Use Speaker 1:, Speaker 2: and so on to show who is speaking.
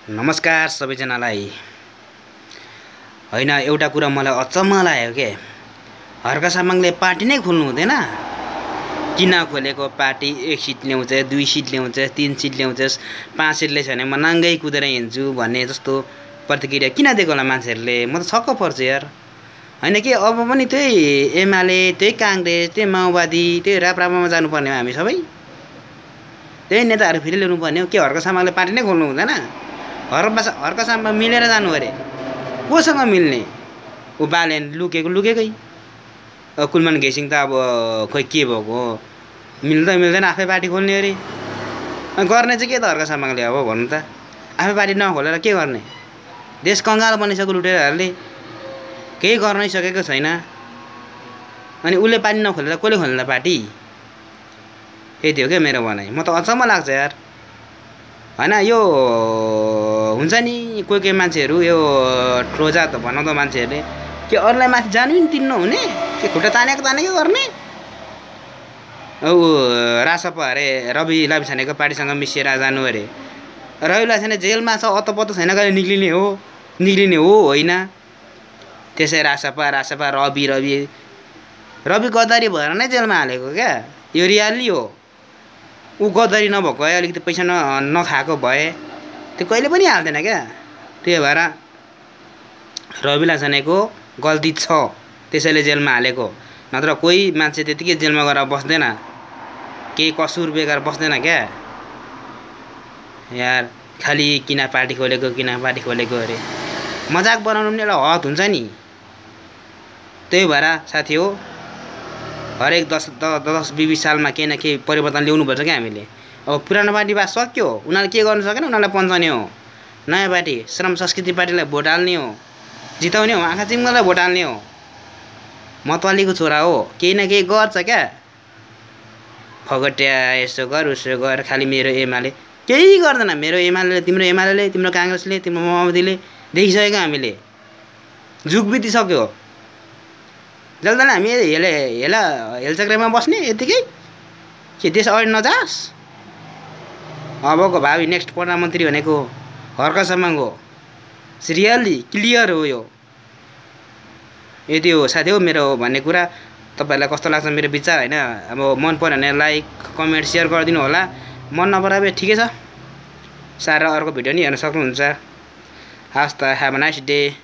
Speaker 1: नमस्कार सबैजनालाई। हैन एउटा कुरा मलाई अचम्म लाग्यो के, हर्का सामाङले पार्टी नै खोल्नु हुँदैन। किन खोलेको पार्टी? 1 सिट ल्याउँछ, 2 सिट ल्याउँछ, 3 सिट ल्याउँछ, 5 सिट ल्याउँछ भने म नाङ्गै कुदेर हिँड्छु भन्ने जस्तो प्रतिक्रिया किन दिएको होला मान्छेहरूले? म त छक्क पर्छु यार। हैन के अब पनि त्यही एमाले, त्यही कांग्रेस, त्यही माओवादी, त्यही राप्रपामा जानुपर्ने हो हामी सबै? त्यही नेताहरू फेरि ल्याउनु पर्ने हो के? हर्का सामाङले पार्टी नै खोल्नु हुँदैन? हर्का सामाङ मिलेर जानु अरे। कोसँग मिल्ने? उ बालेन लुकेकै। कुलमान घिसिङ त अब खोइ के भएको, मिल्दैन आफै पार्टी खोल्ने अरे। गर्ने चाहिँ के त हर्का सामाङले अब भन्नु त? आफै पार्टी नखोलेर के गर्ने? देश कंगाल बनिसक्यो लुटेरहरूले, केही गर्नै सकेको छैन। अनि उसले पार्टी नखोलेर कसले खोल्ला पार्टी? यति हो क्या मेरो भनाइ। म त अचम्म लाग्छ यार। हैन यो हुन्छ नि कोही मान्छेहरू यो ट्रोजा त बनाउँदो मान्छेहरूले के अरूलाई माथि जानु नि दिनु हुने? के खुट्टा तानेको गर्ने? ऊ रासपा अरे रवि लामिछानेको पार्टीसँग मिसिएर जानु अरे। रवि लामिछाने जेलमा छ, अत्तपत्तो छैन, कहिले निक्लिने हो होइन? त्यसै रासपा रवि गद्दारी भएर नै जेलमा हालेको क्या। यो रियाली हो। ऊ गद्दारी नभएको भए, अलिकति पैसा नखाएको भए त्यो कहिले पनि हाल्दैन क्या। त्यही भएर रवि लामिछानेको गल्ती छ, त्यसैले जेलमा हालेको। नत्र कोही मान्छे त्यतिकै जेलमा गएर बस्दैन, केही कसुर बेगर बस्दैन क्या यार। खालि किन पार्टी खोलेको अरे। मजाक बनाउनु पनि एउटा हद हुन्छ नि। त्यही भएर साथी हो, हरेक 10-20 सालमा केही न केही परिवर्तन ल्याउनुपर्छ क्या हामीले। अब पुरानो पार्टी बा सक्यो, उनीहरूले के गर्नु सकेन, उनीहरूलाई पन्छाउने हो। नयाँ पार्टी श्रम संस्कृति पार्टीलाई भोट हाल्ने हो, जिताउने हो, आँखा चिम्गलाई भोट हाल्ने हो। मतवालीको छोरा हो, केही न केही गर्छ क्या। फगट्या यसो गर उसो गर, खालि मेरो एमाले केही गर्दैन। मेरो एमाले, तिम्रो एमाले, तिम्रो काङ्ग्रेसले, तिम्रो माओवादीले देखिसकेको हामीले। जुग बितिसक्यो। जल्दीले हामी हेलचक्रेमा बस्ने यतिकै के देश अगाडि नजाओस्? अबको भावी नेक्स्ट प्रधानमन्त्री भनेको हर्का सामाङ हो। रियली क्लियर हो यो। यति हो साथी हो मेरो भन्ने कुरा। तपाईहरुलाई कस्तो लाग्छ मेरो विचार हैन? अब मन पर्यो भने लाइक कमेन्ट शेयर गरिदिनु होला। मन नपरे भए ठिकै छ, सारा अर्को भिडियो नि हेर्न सक्नुहुन्छ। हस् त, ह्याभ अ नाइस डे।